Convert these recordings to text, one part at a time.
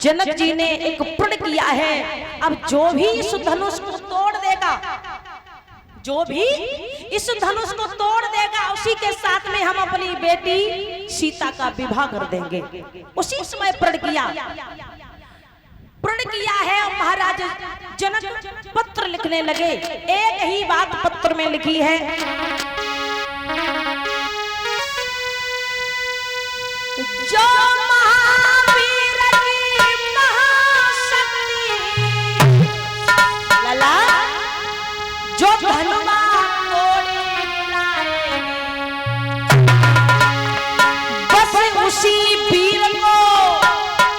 जनक जी ने एक प्रण किया है, अब जो भी इस धनुष को तोड़ देगा, जो भी इस धनुष को तोड़ देगा, उसी के साथ में हम अपनी बेटी सीता का विवाह कर देंगे। उसी समय प्रण किया है। और महाराज जनक पत्र लिखने लगे। एक ही बात पत्र में लिखी है, जो महावीर की महाशक्ति लला, जो धनुआ तोड़ी लाए, बस उसी वीर को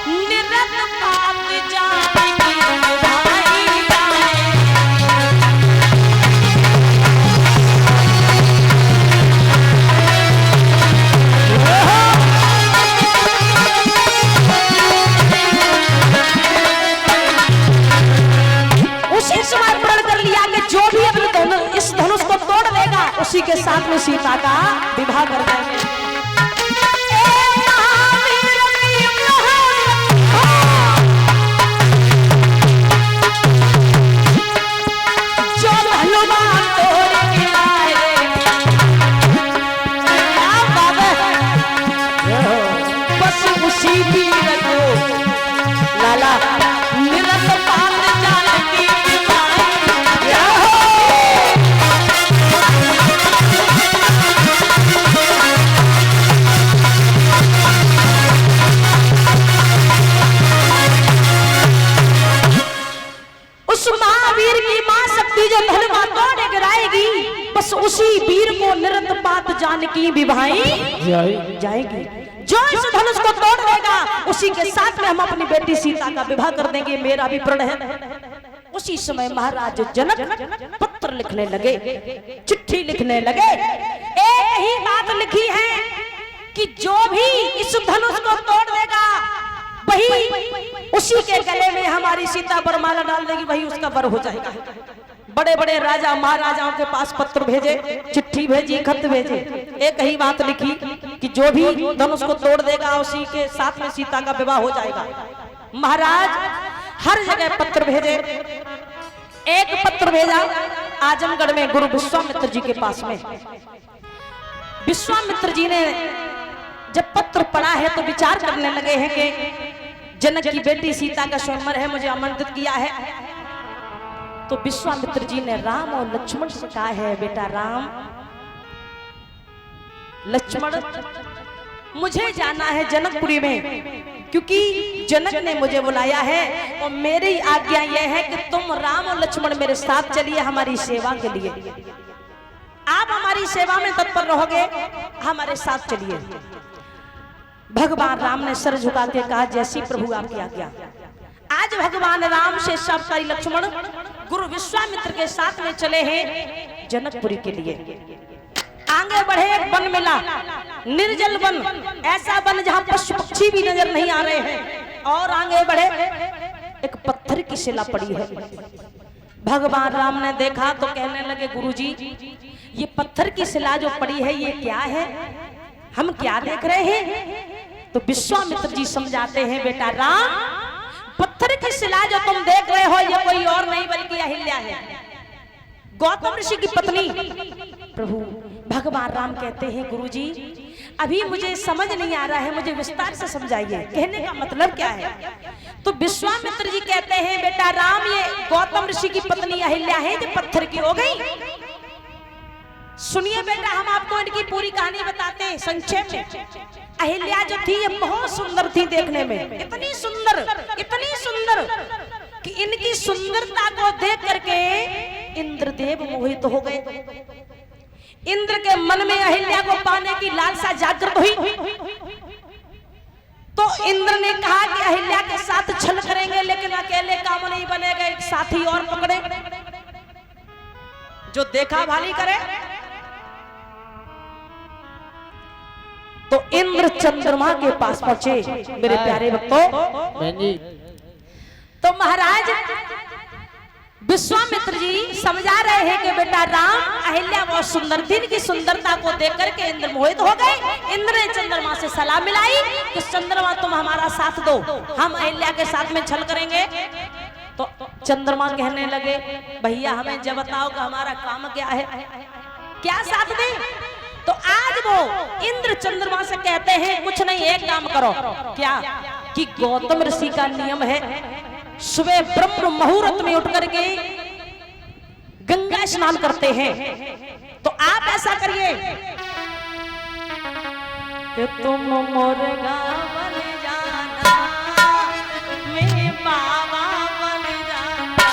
निरत पात जाएगी भाई आए। उसी समय प्रण कर लिया कि जो भी अपने इस धनुष को तोड़ लेगा, उसी के साथ में सीता का विवाह कर देंगे। बस उसी वीर को निरत पात जानकी विभाई जाएगी। जो इस धनुष को तोड़ देगा, उसी के साथ में हम अपनी बेटी सीता का विवाह कर देंगे, मेरा भी प्रण है। उसी समय महाराज जनक पत्र लिखने लगे, चिट्ठी लिखने लगे। एक ही बात लिखी है कि जो भी इस धनुष को तोड़ देगा, वही उसी के गले में हमारी सीता पर माला डाल देगी, वही उसका वर हो जाएगा। बड़े बड़े राजा महाराजाओं के पास पत्र भेजे, चिट्ठी भेजी, खत भेजे। एक ही बात लिखी कि जो भी धनुष को तोड़ देगा, उसी के साथ में सीता का विवाह हो जाएगा। महाराज हर जगह पत्र भेजे। एक पत्र भेजा आजमगढ़ में गुरु विश्वामित्र जी के पास में। विश्वामित्र जी ने जब पत्र पढ़ा है तो विचार करने लगे हैं कि जनक की बेटी सीता का स्वयंवर है, मुझे आमंत्रित किया है। तो विश्वामित्र जी ने राम और लक्ष्मण से कहा है, बेटा राम लक्ष्मण, मुझे जाना है जनकपुरी में, क्योंकि जनक ने मुझे बुलाया है और मेरी आज्ञा यह है कि तुम राम और लक्ष्मण मेरे साथ चलिए हमारी सेवा के लिए। आप हमारी सेवा में तत्पर रहोगे, हमारे साथ चलिए। भगवान राम ने सर झुका के कहा, जैसी प्रभु आपकी आज्ञा। आज भगवान राम से सबकारी लक्ष्मण गुरु विश्वामित्र के साथ में चले हैं जनकपुरी के लिए। आगे बढ़े, एक वन मिला, निर्जल वन, ऐसा वन जहां पशु पक्षी भी नजर नहीं आ रहे हैं। और आगे बढ़े, एक पत्थर की शिला पड़ी है। भगवान राम ने देखा तो कहने लगे, गुरुजी ये पत्थर की शिला जो पड़ी है ये क्या है, हम क्या देख रहे हैं? तो विश्वामित्र जी समझाते हैं, बेटा राम, पत्थर की शिला जो तुम देख रहे हो ये कोई और नहीं बल्कि अहिल्या है, गौतम ऋषि की पत्नी। प्रभु भगवान राम कहते हैं, गुरुजी अभी मुझे समझ नहीं आ रहा है, मुझे विस्तार से समझाइए, कहने का मतलब क्या है? तो विश्वामित्र जी कहते हैं, बेटा राम, ये गौतम ऋषि की पत्नी अहिल्या है जो पत्थर की हो गई। सुनिए बेटा, हम आपको इनकी पूरी कहानी बताते हैं संक्षेप में। अहिल्या जो थी ये बहुत सुंदर थी देखने में, इतनी सुंदर कि इनकी सुंदरता को देख करके इंद्रदेव मोहित हो गए। इंद्र के मन में अहिल्या को पाने की लालसा जागृत हुई। तो इंद्र ने कहा कि अहिल्या के साथ छल करेंगे, लेकिन अकेले काम नहीं बनेगा, एक साथी और पकड़े जो देखा भाली करे। तो इंद्र चंद्रमा के पास पहुंचे मेरे प्यारे भक्तों। तो महाराज विश्वामित्र जी समझा रहे हैं कि बेटा राम, अहिल्या बहुत सुंदर, दिन की सुंदरता को देख करके इंद्र मोहित हो गए। इंद्र ने चंद्रमा से सलाह मिलाई कि चंद्रमा तुम हमारा साथ दो, हम अहिल्या के साथ में छल करेंगे। तो चंद्रमा कहने लगे भैया हमें जब बताओ कि हमारा काम क्या है, क्या साथ दें। तो आज वो इंद्र चंद्रमा से कहते हैं कुछ नहीं, एक काम करो, क्या कि गौतम ऋषि का नियम है सुबह ब्रह्म मुहूर्त में उठ करके गंगा स्नान करते हैं। तो आप ऐसा करिए कि तुम मुर्गा बन जाना, मेरे बाबा बन जाना।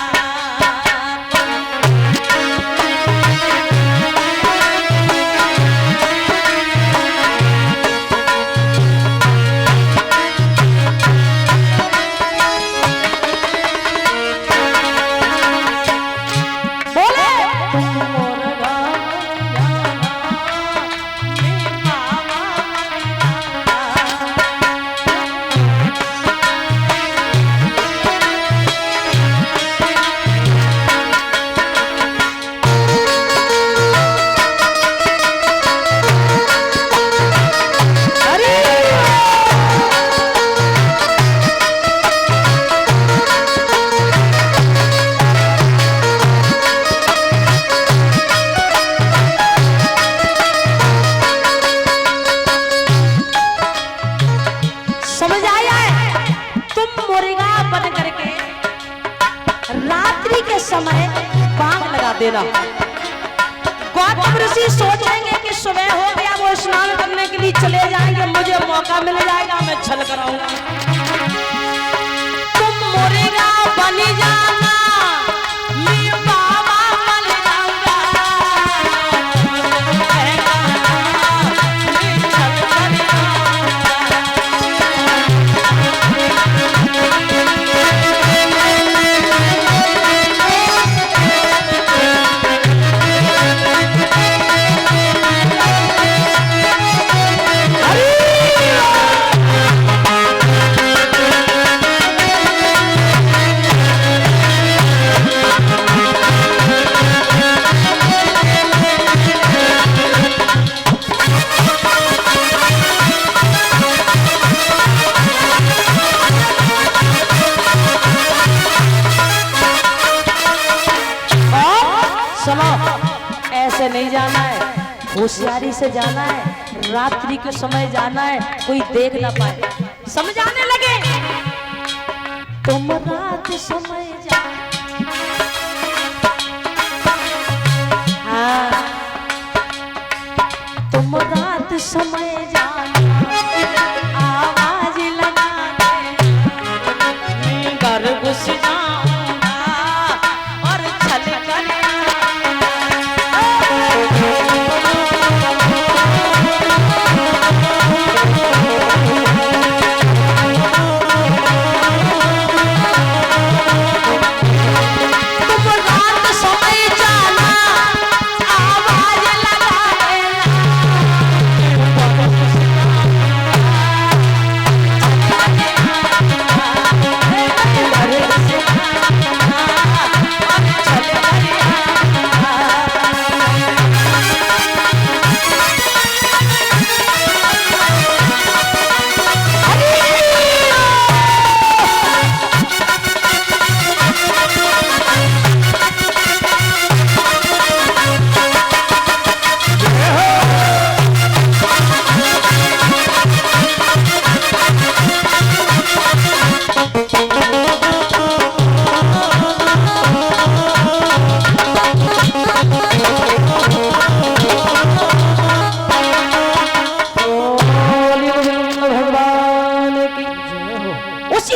समय बांग लगा देना। गौतम ऋषि सोचेंगे कि सुबह हो गया, वो स्नान करने के लिए चले जाएंगे, मुझे मौका मिल जाएगा, मैं छल कराऊंगा। तुम मुर्गा बन जाना, मैं बाबा बन जाऊंगा, मैं छल कराऊंगा। ऐसे नहीं जाना है, होशियारी से जाना है, रात्रि के समय जाना है, कोई देख ना पाए। समझाने लगे तुम रात समय जा, हाँ तुम रात समय जाना, आवाज लगाने मैं घर घुस जाऊंगा और छल कर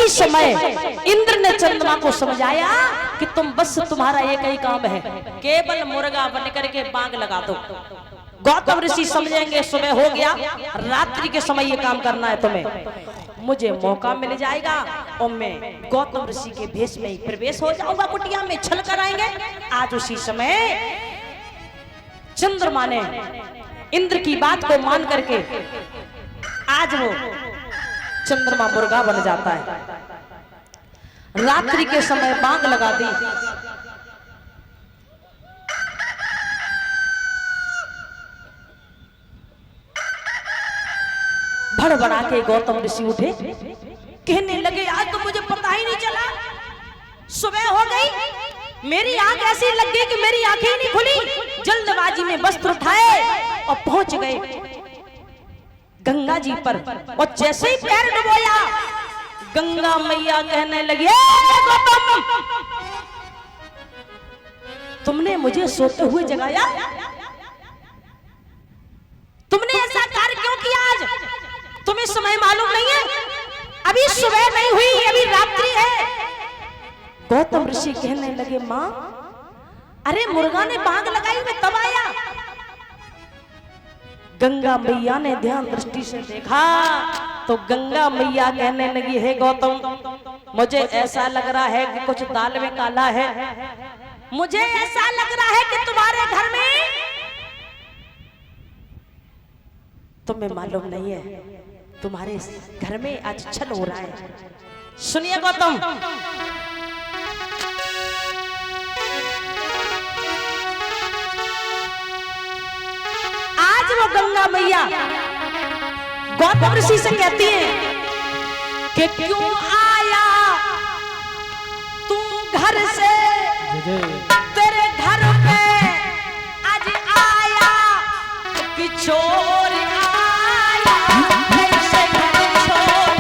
समय इंद्र ने चंद्रमा को समझाया कि तुम बस तुम्हारा एक ही काम है, केवल मुर्गा बन करके बांग लगा दो। गौतम ऋषि समझेंगे सुबह हो गया, रात्रि के समय ये काम करना है तुम्हें, मुझे मौका मिल जाएगा और मैं गौतम ऋषि के भेष में ही प्रवेश हो जाऊंगा, कुटिया में छल कराएंगे। आज उसी समय चंद्रमा ने इंद्र की बात को मान करके आज वो चंद्रमा मुर्गा बन जाता है। रात्रि के समय बांग लगा दी, हड़बड़ा के गौतम ऋषि उठे, कहने लगे आज तो मुझे पता ही नहीं चला, सुबह हो गई, मेरी आंख ऐसी लग गई कि मेरी आंखें ही नहीं खुली। जल्दबाजी में वस्त्र उठाए और पहुंच गए गंगा जी पर, और जैसे ही पैर डुबोया गंगा मैया कहने लगी, गौतम तुमने मुझे सोते हुए जगाया, तुमने ऐसा कार्य क्यों किया आज? तुम्हें समय मालूम नहीं है? अभी सुबह नहीं हुई, अभी रात्रि है। गौतम ऋषि कहने लगे, मां अरे मुर्गा ने बांग लगाई, मैं तब आया। गंगा मैया ने ध्यान दृष्टि से देखा तो गंगा मैया कहने लगी, हे गौतम मुझे ऐसा लग रहा है कि कुछ दाल में काला है, मुझे ऐसा लग रहा है कि तुम्हारे घर में, तुम्हें मालूम नहीं है तुम्हारे घर में आज छल हो रहा है। सुनिए गौतम, आज वो गंगा मैया गौतम ऋषि से कहती है कि क्यों आया तू घर से, तेरे घर पे आज आया कि चोर आया, कैसे घर छोड़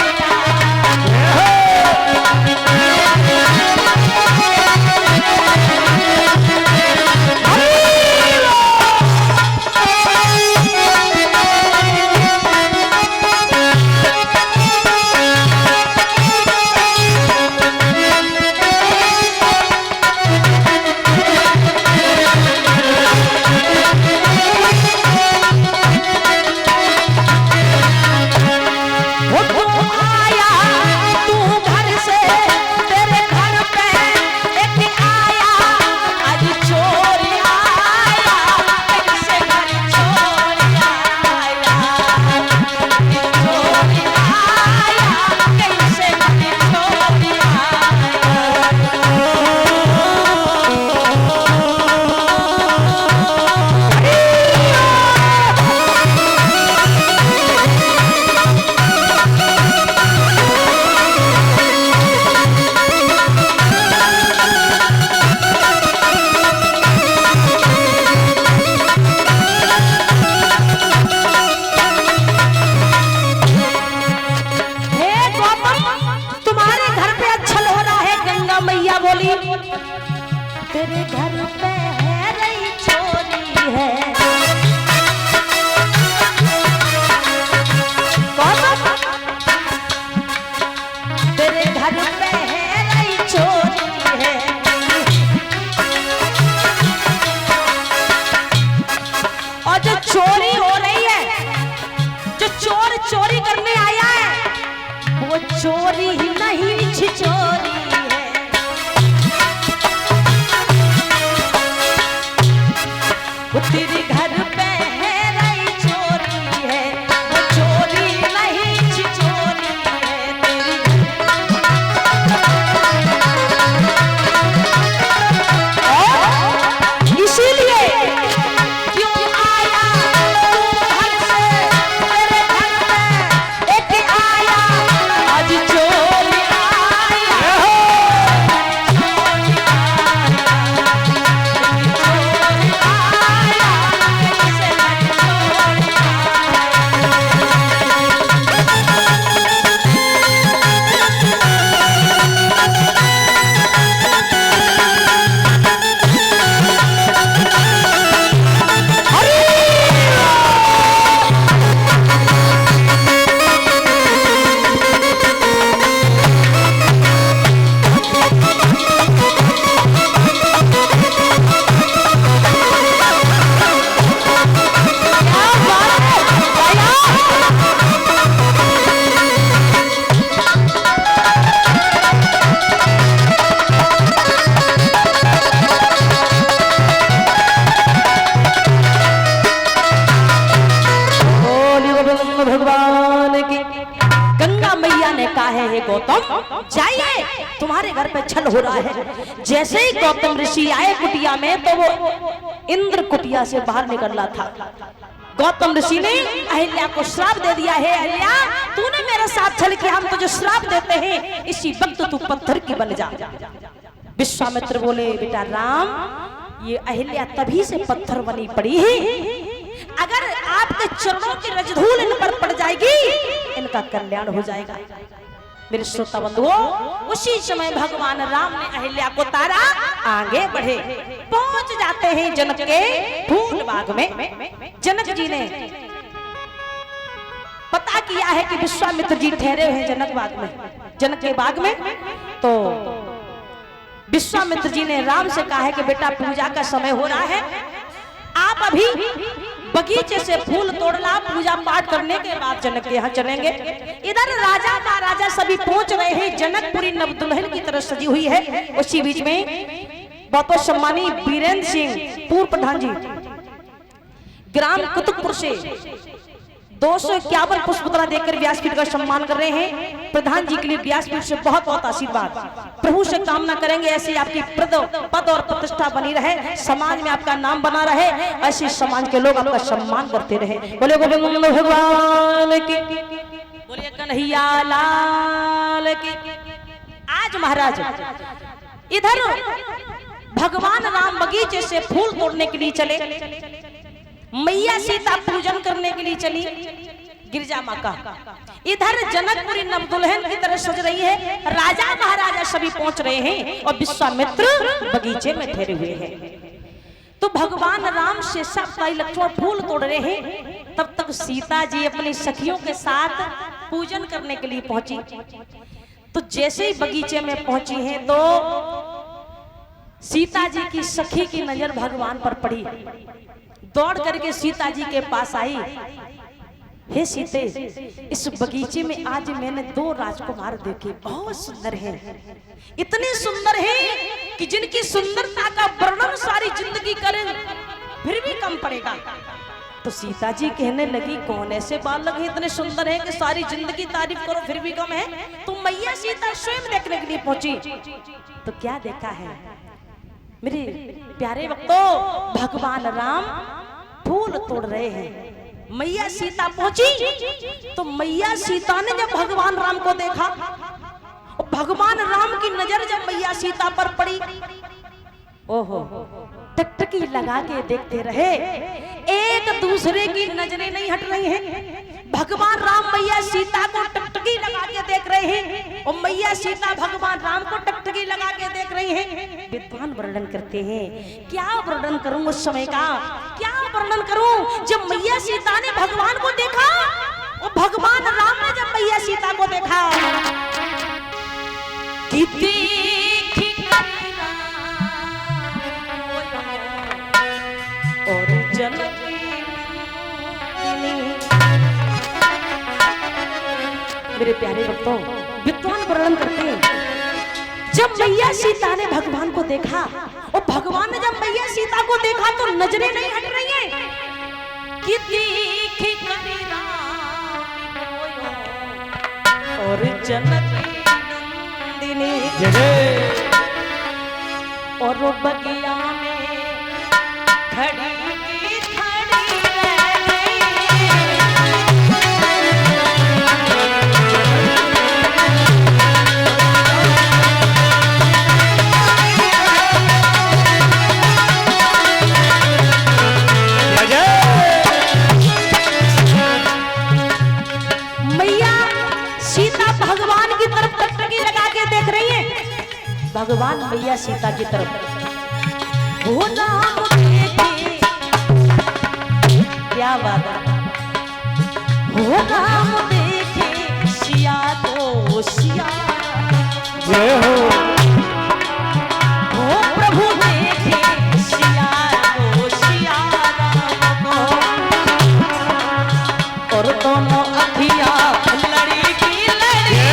तेरे घर पे है रही चोरी है। तेरे घर पे है रही चोरी है। और जो चोरी हो रही है, जो चोर चोरी करने आया है, वो चोरी ही नहीं छिचोरी है। वो तेरे घर पे है रही चोरी है, वो चोरी नहीं छिचोरी है तेरी। इसीलिए क्यों आया तू घर से, तेरे घर पे एक आया आज चोरी आया। भगवान की। गंगा मैया ने कहा है, हे गौतम जाइए, तुम्हारे घर पे छल हो रहा है। जैसे ही गौतम ऋषि आए कुटिया में, तो वो इंद्र कुटिया से बाहर निकला था। गौतम ऋषि ने अहिल्या को श्राप दे दिया है, अहिल्या तूने मेरे साथ छल किया, हम तुझे श्राप देते हैं, इसी वक्त तू पत्थर की बन जा। विश्वामित्र बोले बेटा राम, ये अहिल्या तभी से पत्थर बनी पड़ी है, अगर आपके चरणों की रजधूल इन पर पड़ जाएगी इनका कल्याण हो जाएगा। मेरे श्रोता बंधुओं, उसी समय भगवान राम ने अहिल्या को तारा, आगे बढ़े, पहुंच जाते हैं जनक के फूल बाग में। जनक जी ने पता किया है कि विश्वामित्र जी ठहरे हुए हैं जनक बाग में, जनक के बाग में। तो विश्वामित्र जी ने राम से कहा है कि बेटा पूजा का समय हो रहा है, आप अभी बगीचे से फूल तोड़ ला, पूजा पाठ करने के बाद जनक के यहाँ चलेंगे। इधर राजा महाराजा सभी पहुंच रहे हैं, जनकपुरी नवदुल्हन की तरह सजी हुई है। उसी बीच में बहुत सम्मानी बीरेंद्र सिंह पूर्व प्रधान जी ग्राम कुतुबपुर से 251 पुष्पमाला देकर व्यासपीठ का सम्मान कर रहे हैं। प्रधान जी के लिए व्यासपीठ से बहुत बहुत आशीर्वाद। प्रभु से कामना करेंगे ऐसी आपकी पद और प्रतिष्ठा बनी रहे, समाज में आपका नाम बना रहे, ऐसे समाज के लोग आपका सम्मान करते रहे। बोले गोविंद भगवान की, बोले कन्हैया लाल की। आज महाराज इधर भगवान राम बगीचे से फूल तोड़ने के लिए चले, मैया सीता पूजन करने के लिए चली गिरजा माँ का। इधर जनकपुरी नवदुल्हन की तरह सज रही है, राजा महाराजा सभी पहुंच रहे हैं और विश्वामित्र बगीचे में ठहरे हुए हैं। तो भगवान राम शेषा ताई लक्ष्मण फूल तोड़ रहे हैं, तब तक सीता जी अपनी सखियों के साथ पूजन करने के लिए पहुंची। तो जैसे ही बगीचे में पहुंची हैं तो सीता जी की सखी की नजर भगवान पर पड़ी, दौड़ करके सीता जी के पास आई। हे सीते, इस बगीचे में आज मैंने 2 राजकुमार देखे, बहुत सुंदर हैं, इतने सुंदर हैं कि जिनकी सुंदरता का वर्णन सारी जिंदगी करें फिर भी कम पड़ेगा। तो सीता जी कहने लगी, कौन ऐसे बालक हैं इतने सुंदर हैं कि सारी जिंदगी तारीफ करो फिर भी कम है। तो मैया सीता स्वयं देखने के लिए पहुंची। तो क्या देखा है मेरे प्यारे भक्तों, भगवान राम फूल तोड़ रहे हैं। मैया सीता पहुंची तो मैया सीता ने जब भगवान राम को देखा और भगवान राम की नजर जब मैया सीता पर पड़ी, ओहो, टकटकी लगा के देखते रहे, एक दूसरे की नजरें नहीं हट रही हैं। भगवान राम मैया सीता को टकटकी लगा के देख रहे हैं और मैया सीता भगवान राम को टकटकी लगा के देख रही हैं। विद्वान वर्णन करते हैं, क्या वर्णन करूं उस समय का, क्या वर्णन करूं जब मैया सीता ने भगवान को देखा और भगवान राम ने जब मैया सीता को देखा। और मेरे प्यारे भक्तों, विद्वान वर्णन करते हैं, जब मैया सीता ने भगवान को देखा और भगवान ने जब मैया सीता को देखा तो नजरें नहीं हट रही हैं कि देखी करी राम और जनक नंदिनी और बगिया में खड़ी भगवान मैया सीता की तरफ। वो नाम देखे, क्या बात है, वो नाम देखे सिया तो सिया जय हो, वो प्रभु देखे सिया तो सिया राम को, और दोनों अखियां लड़ी की लड़ी।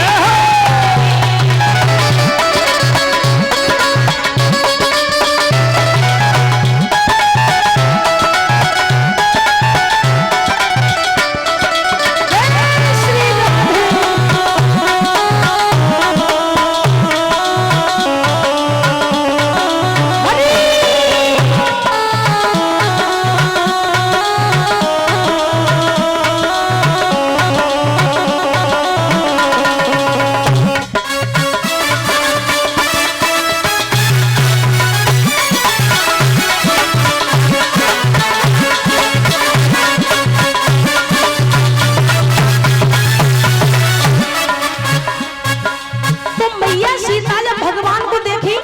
मैया सीता जब भगवान को देखी,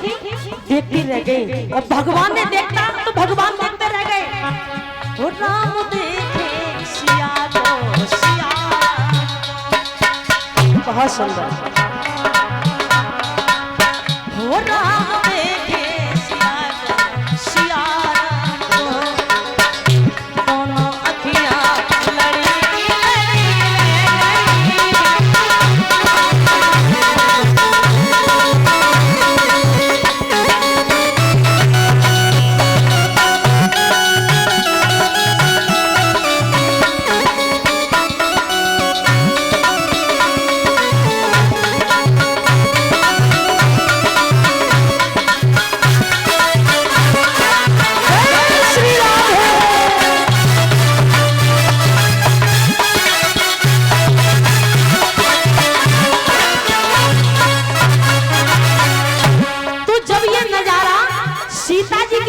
देखती रह गई, और भगवान ने देखता तो भगवान देखते रह गए। वो राम देखे सिया को सिया, बहुत सुंदर। वो राम देखे सिया को सिया, दोनों अखियां लड़ी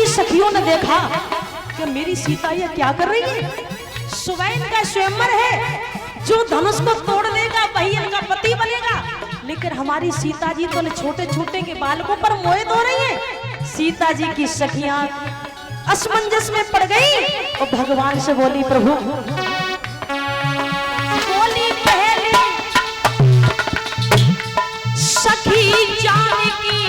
सखियों ने देखा कि मेरी सीता ये क्या कर रही है। सुबह इनका स्वयंवर है, जो धनुष को तोड़ देगा वही इनका पति बनेगा, लेकिन हमारी सीता जी तो छोटे छोटे के बालकों पर मोहित हो रही है। सीता जी की सखियां असमंजस में पड़ गई और भगवान से बोली, प्रभु बोली पहले सखी जानकी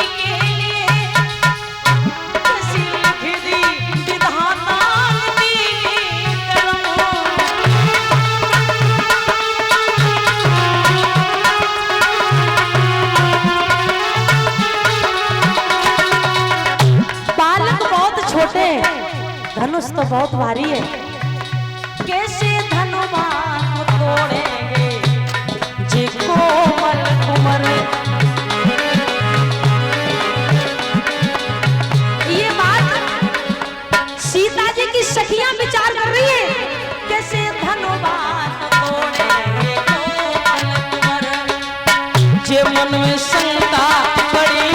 धनुष तो बहुत भारी है, कैसे धनुमान तोड़ेंगे जी कोमल कुमर। ये बात सीता जी की सखियां विचार कर रही है, कैसे धनुमान तोड़ेंगे कोमल कुमर। जे मन में शंका बड़ी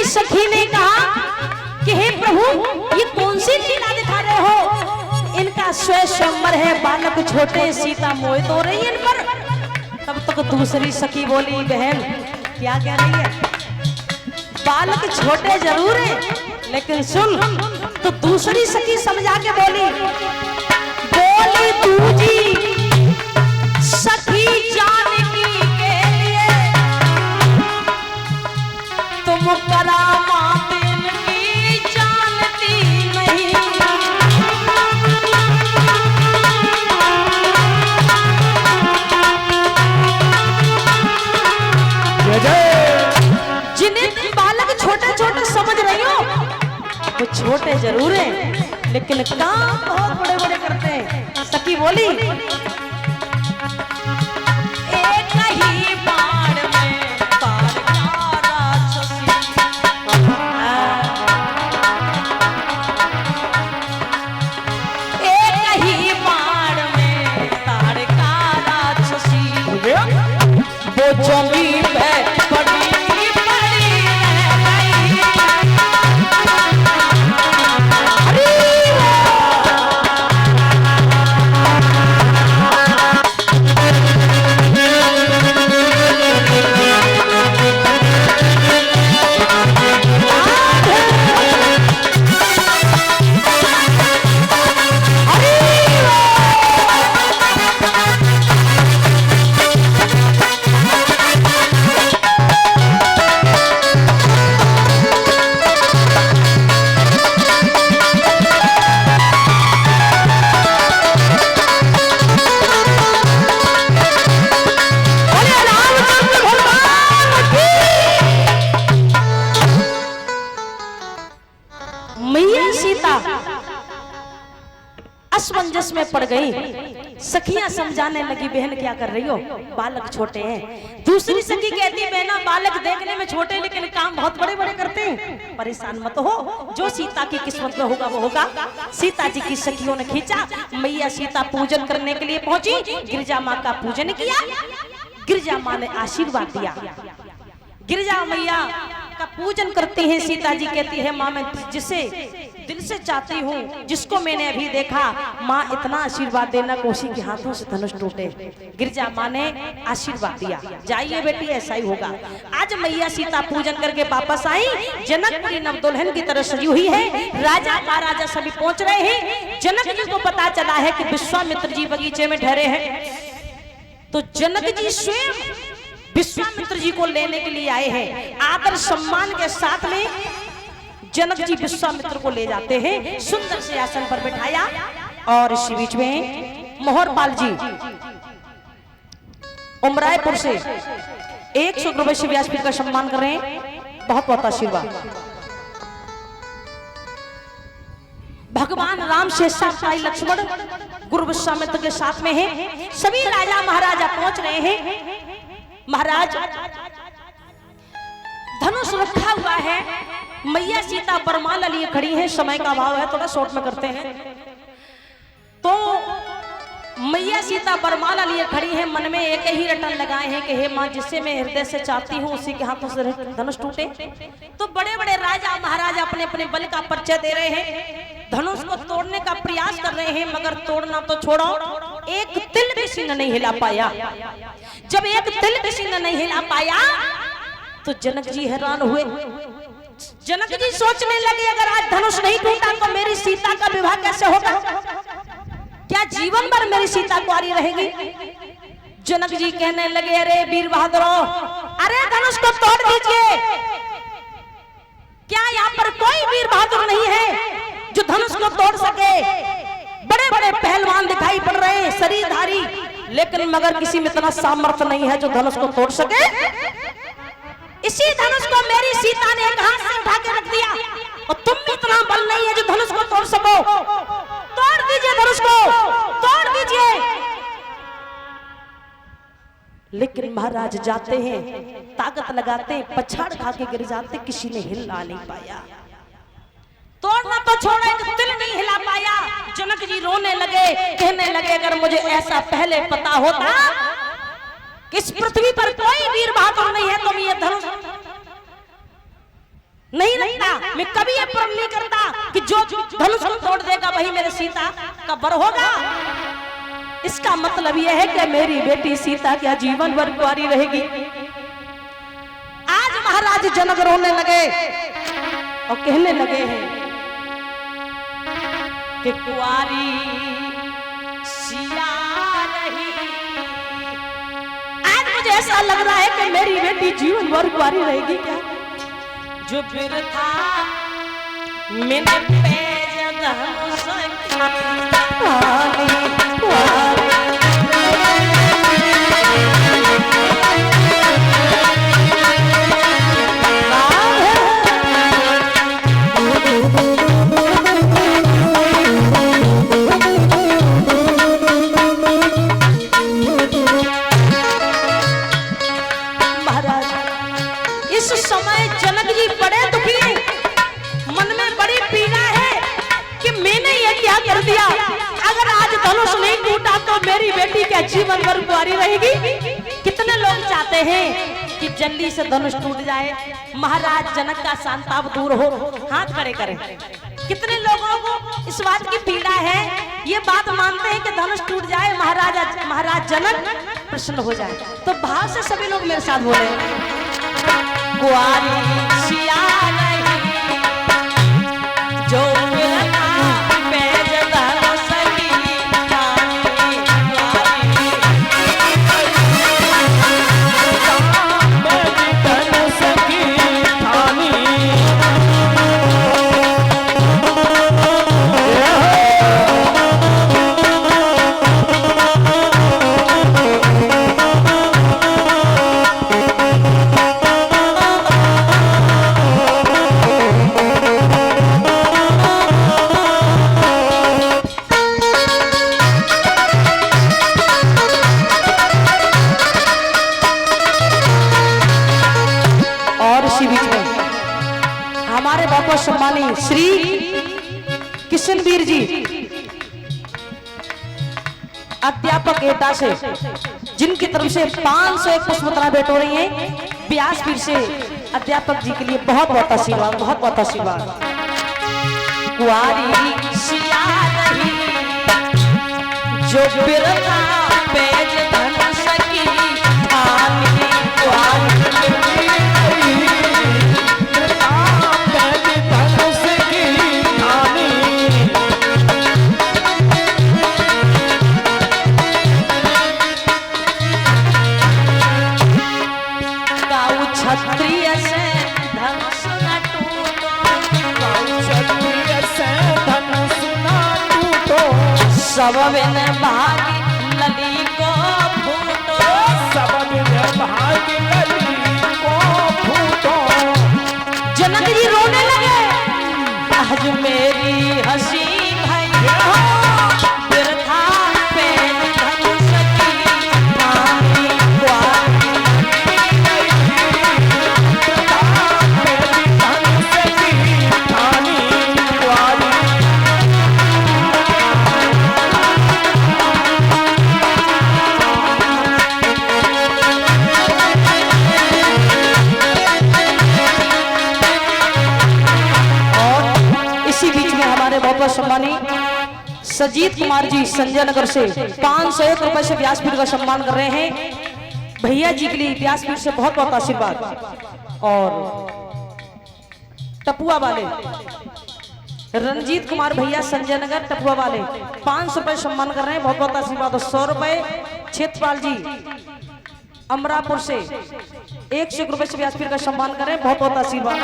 सखी ने कहा कि हे प्रभु ये कौन सी लीला दिखा रहे हो, इनका स्वयंवर है, बालक छोटे, सीता मोहित हो रही है इन पर। तब तक दूसरी सखी बोली, बहन क्या कह रही है, बालक छोटे जरूर है लेकिन सुन। तो दूसरी सखी समझा के बोली, बोली दूजी सखी जानकी के लिए तुम करामात इनकी जानती नहीं। जिन्हें बालक छोटे छोटे समझ रही हो, वो छोटे जरूर हैं लेकिन काम बहुत बड़े बड़े करते हैं। सखी बोली, एक ही बाण में तार का राक्षसी, एक ही बाण में तार का राक्षसी, वो जमी पे पड़ी मैया सीता असमंजस में पड़ गई। सखियां समझाने लगी, बहन क्या कर रही हो, बालक छोटे हैं। दूसरी सखी कहती, बहना बालक देखने में छोटे लेकिन काम बहुत बड़े बड़े करते हैं, परेशान मत हो, जो सीता की किस्मत में होगा वो होगा। सीता जी की सखियों ने खींचा, मैया सीता पूजन करने के लिए पहुंची, गिरजा माँ का पूजन किया, गिरजा माँ ने आशीर्वाद दिया। गिरजा मैया का पूजन करती हैं सीता जी, कहती है माँ मैं जिसे दिल से चाहती हूँ, जिसको मैंने अभी देखा, माँ इतना आशीर्वाद देना कि उसी के हाथों से धनुष टूटे। गिरजा माँ ने आशीर्वाद दिया, जाइए बेटी ऐसा ही होगा। आज मैया सीता पूजन करके वापस आई, जनकपुरी नव दुल्हन की तरह सजी हुई है, राजा महाराजा सभी पहुंच रहे हैं। जनक जी को पता चला है कि विश्वामित्र जी बगीचे में ठहरे हैं, तो जनक जी स्वयं विश्वामित्र जी को लेने के लिए आए हैं। आदर सम्मान के साथ में जनक जी विश्वामित्र को ले जाते हैं, सुंदर से आसन पर बिठाया, और इसी बीच में मोहरपाल जी उमरायपुर से 100 रुपए से व्यासपीठ का सम्मान कर रहे हैं, बहुत बहुत आशीर्वाद। भगवान राम शेषा भाई लक्ष्मण गुरु विश्वामित्र के साथ में है, सभी राजा महाराजा पहुंच रहे हैं। महाराज धनुष रखा हुआ है, मैया सीता बरमाला लिए खड़ी है, समय का अभाव है थोड़ा शॉर्ट में करते हैं। तो मैया सीता बरमाला लिए खड़ी है, मन में एक ही रटन लगाए हैं कि हे माँ जिससे मैं हृदय से चाहती हूँ उसी के हाथों से धनुष टूटे। तो बड़े बड़े राजा महाराजा अपने अपने बल का परिचय दे रहे हैं, धनुष को तोड़ने का प्रयास कर रहे हैं, मगर तोड़ना तो छोड़ो, एक तिल भी सिंह नहीं हिला पाया। जब एक तिल भी सिंह नहीं हिला पाया तो जनक जी हैरान हुए। जनक जी सोचने लगे, अगर आज धनुष नहीं टूटा तो मेरी सीता का विवाह कैसे होगा, क्या जीवन भर मेरी सीता कुंवारी रहेगी। जनक जी कहने लगे, अरे वीर बहादुरो, अरे धनुष को तोड़ दीजिए, क्या यहाँ पर कोई वीर बहादुर नहीं है जो धनुष को तोड़ सके। बड़े बड़े पहलवान दिखाई पड़ रहे हैं, शरीरधारी, लेकिन मगर किसी में इतना सामर्थ्य नहीं है जो धनुष को तोड़ सके। इसी धनुष को मेरी सीता ने एक हाथ से उठा के रख दिया, और तुम में इतना बल नहीं है जो धनुष को तोड़ सको। तोड़ दीजिए धनुष को, तोड़ दीजिए। लेकिन महाराज जाते हैं, ताकत लगाते हैं, पछाड़ खा के गिर जाते, किसी ने हिला नहीं पाया। तोड़ना तो छोड़ो, एक तिल नहीं हिला पाया। जनक जी रोने लगे, कहने लगे, अगर मुझे ऐसा पहले पता होता कि इस पृथ्वी पर कोई वीर बहादुर नहीं है, तो मैं ये धनुष नहीं रखता, मैं कभी ये प्रण नहीं करता कि जो धनुष को तोड़ देगा वही मेरे सीता का वर होगा। इसका मतलब यह है कि मेरी बेटी सीता क्या जीवन भर कुंवारी रहेगी। आज महाराज जनक रोने लगे और कहने लगे हैं कि कुंवारी सिया रही। आज मुझे ऐसा लग रहा है कि मेरी बेटी जीवन भर कुंवारी रहेगी क्या। जो फिर था मैंने पेज धनुष मेरी बेटी क्या जीवन भर कुंवारी रहेगी। कितने लोग चाहते हैं कि जल्दी से धनुष टूट जाए, महाराज जनक का संताप दूर हो, हाथ खड़े करें। कितने लोगों को इस बात की पीड़ा है, ये बात मानते हैं कि धनुष टूट जाए, महाराज जनक प्रसन्न हो जाए। तो भाव से सभी लोग मेरे साथ बोले, कुंवारी सिया नहीं जो किशनवीर जी अध्यापक एटा से, जिनकी तरफ से 501 पुष्पमाला भेंट हो रही है। व्यासपीठ से अध्यापक जी के लिए बहुत बहुत आशीर्वाद, बहुत बहुत आशीर्वाद। कुआरी सिया रही जो बिरला पेज धन सकी आनी, कुआरी क्षत्रिय से धनुष न टूटो, क्षत्रिय से धनुष न टूटो, सब बिन भागी लली को फूटो, सब बिन भागी लली को फूटो। जनक जी रोने लगे, आज मेरी हंसी सम्मानी सजीत कुमार जी संजय नगर से 501 रुपए से व्यासपीठ का सम्मान कर रहे हैं। भैया जी के लिए व्यासपीठ से बहुत बहुत आशीर्वाद। और टपुआ वाले रंजीत कुमार भैया संजय नगर टपुआ वाले 500 रुपए सम्मान कर रहे हैं, बहुत बहुत आशीर्वाद। और 100 रुपए क्षेत्रपाल जी अमरापुर से 101 रुपए से व्यासपीठ का सम्मान कर रहे हैं, बहुत बहुत आशीर्वाद।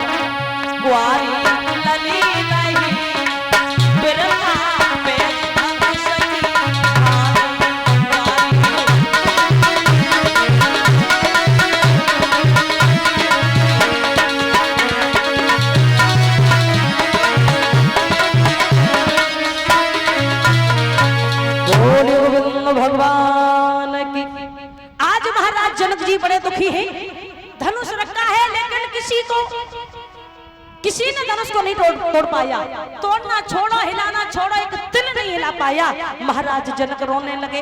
भगवान की। आज महाराज जनक जी बड़े दुखी हैं, धनुष रखा है लेकिन किसी ने धनुष को नहीं तोड़ पाया। तोड़ना छोड़ो, हिलाना छोड़ो, एक तिल नहीं हिला पाया। महाराज जनक रोने लगे,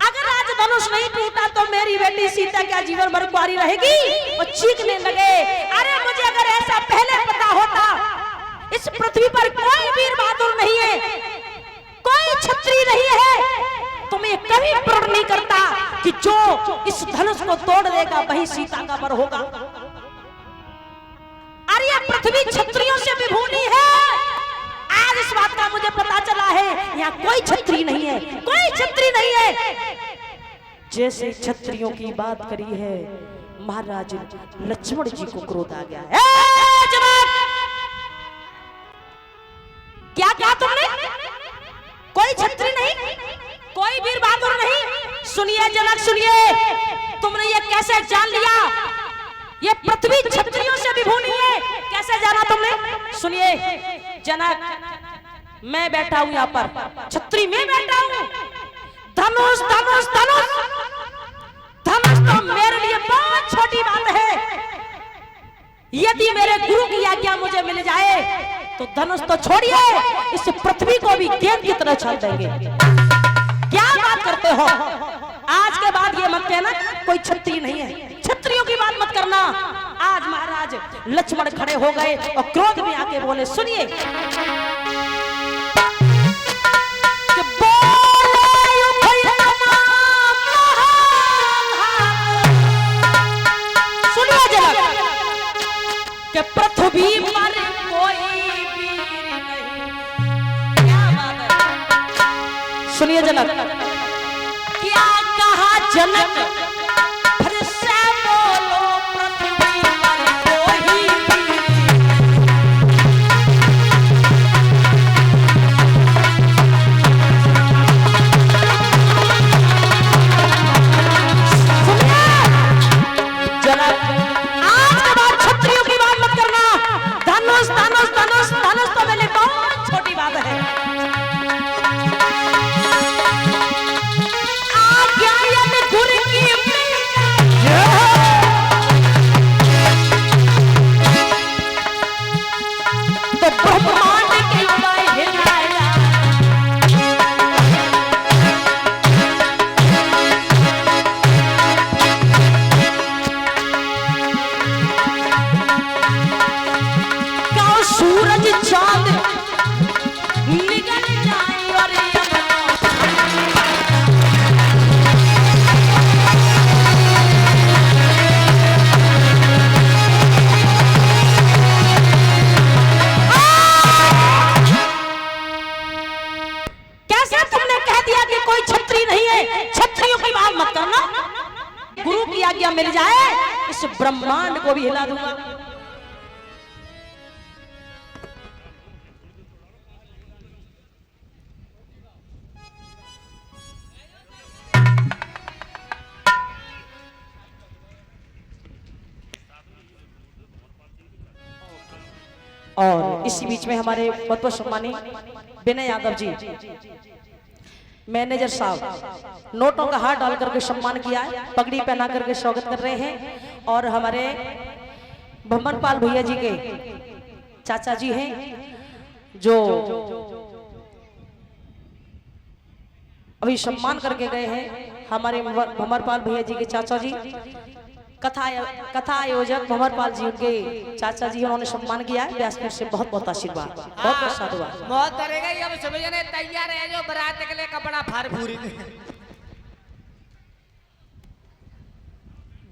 अगर आज धनुष नहीं टूटा तो मेरी बेटी सीता क्या जीवन भर कुंवारी रहेगी? और चीखने लगे, अरे मुझे अगर ऐसा पहले पता होता, इस पृथ्वी पर कोई वीर बहादुर नहीं है, कोई छत्री नहीं है, तो मैं कभी प्रण नहीं करता कि जो इस धनुष को तोड़ देगा वही सीता का वर होगा। अरे ये पृथ्वी छत्रियों से विभूनी है। आज इस बात का मुझे पता चला है, यहाँ कोई छत्री नहीं है, कोई छत्री नहीं है। जैसे छत्रियों की बात करी है, महाराज लक्ष्मण जी को क्रोध आ गया। क्या कहा तुमने? कोई छत्री नहीं, कोई वीर बहादुर नहीं। सुनिए जनक, सुनिए, तुमने ये कैसे जान लिया? ये पृथ्वी छत्रियों से विभूनी है, कैसे जाना तुमने? सुनिए जनक, मैं बैठा हूं यहाँ पर, छत्री में बैठा हूं। धनुष धनुष धनुष धनुष तो मेरे लिए बहुत छोटी बात है। यदि मेरे गुरु की आज्ञा मुझे मिल जाए तो धनुष तो छोड़िए, इस पृथ्वी को भी गेंद की तरह छाल देंगे। क्या बात करते हो? आज के बाद ये मत कहना कोई छत्री नहीं है, छत्रियों की बात मत करना। आज महाराज लक्ष्मण खड़े हो गए और क्रोध में आके बोले, सुनिए, सुनिए जनक, कि पृथ्वी पर कोई वीर नहीं। क्या बात है? सुनिए जनक, क्या कहा जनक? फिर से बोलो, पृथ्वी पर कोई जनक, आज के बाद छत्रियों की बात मत करना। धनुष धनुष धनुष धनुष तो मेरे बहुत छोटी बात है। आज्ञा गुरु की कोई छत्री नहीं है, छत्रियों की बात मत करना। गुरु की आज्ञा मिल जाए इस ब्रह्मांड को भी हिला दूंगा। और इसी बीच में हमारे बहुत सम्मानी विनय यादव जी, मैनेजर साहब, नोटों का हार डाल करके सम्मान किया है, पगड़ी पहना करके स्वागत कर रहे हैं। और हमारे भंवरपाल भैया जी के चाचा जी हैं जो अभी सम्मान करके गए हैं। हमारे भंवरपाल भैया जी के चाचा जी कथा आयोजक भंवरपाल जी, उनके चाचा जी, उन्होंने सम्मान किया है। व्यासपीठ से बहुत बहुत आशीर्वाद, बहुत बहुत साधुवाद। बहुत करेगा ये, अब सभी जने तैयार है जो बारात के लिए कपड़ा फाड़ फूरी।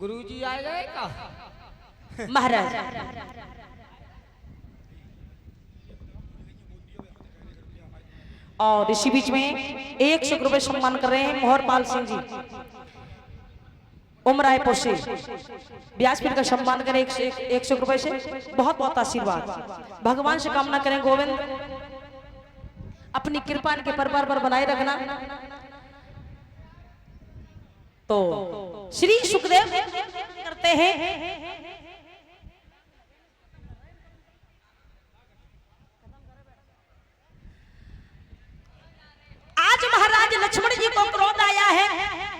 गुरुजी आ गए का महाराज। और इसी बीच में 100 रुपए सम्मान कर रहे हैं मोहरपाल सिंह जी, उमरायपुर से। व्यासपीठ का सम्मान करें 100 रुपए से, बहुत बहुत आशीर्वाद। भगवान से कामना करें गोविंद अपनी कृपा इनके परिवार पर बनाए रखना। तो श्री सुखदेव करते हैं, आज महाराज लक्ष्मण जी को क्रोध आया है।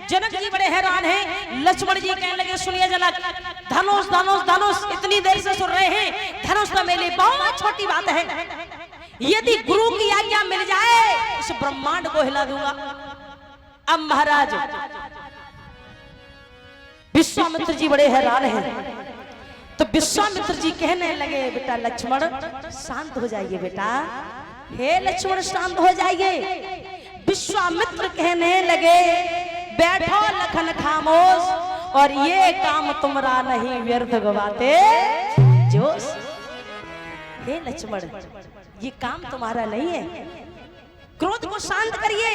जनक जी बड़े हैरान हैं। लक्ष्मण जी कहने लगे सुनिए जनक, धनुष धनुष धनुष इतनी देर से सुन रहे हैं, धनुष तो मेरे लिए बहुत छोटी बात है। यदि गुरु की आज्ञा मिल जाए इस ब्रह्मांड को हिला दूंगा। अब महाराज विश्वामित्र जी बड़े हैरान हैं। तो विश्वामित्र जी कहने लगे बेटा लक्ष्मण शांत हो जाइए बेटा, हे लक्ष्मण शांत हो जाइए। विश्वामित्र कहने लगे बैठो लखन खामोश, और ये काम तुम्हारा नहीं व्यर्थ गवाते जोश। हे लक्ष्मण ये काम तुम्हारा नहीं है, क्रोध को शांत करिए,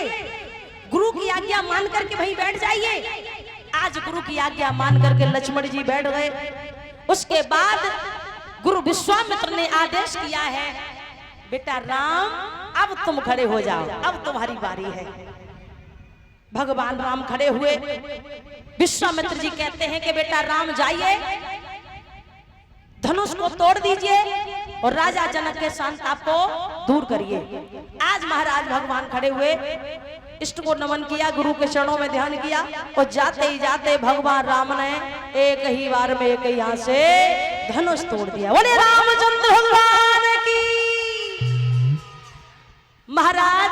गुरु की आज्ञा मान करके भाई बैठ जाइए। आज गुरु की आज्ञा मान करके लक्ष्मण जी बैठ गए। उसके बाद गुरु विश्वामित्र ने आदेश किया है बेटा राम अब तुम खड़े हो जाओ, अब तुम्हारी बारी है। भगवान राम खड़े हुए। विश्वामित्र जी कहते हैं कि बेटा राम जाइए, धनुष को तोड़ दीजिए और राजा जनक के संताप को दूर करिए। आज महाराज भगवान खड़े हुए, इष्ट को नमन किया, गुरु के चरणों में ध्यान किया, और जाते ही जाते भगवान राम ने एक ही बार में एक यहाँ से धनुष तोड़ दिया। बोले रामचंद्र भगवान की। महाराज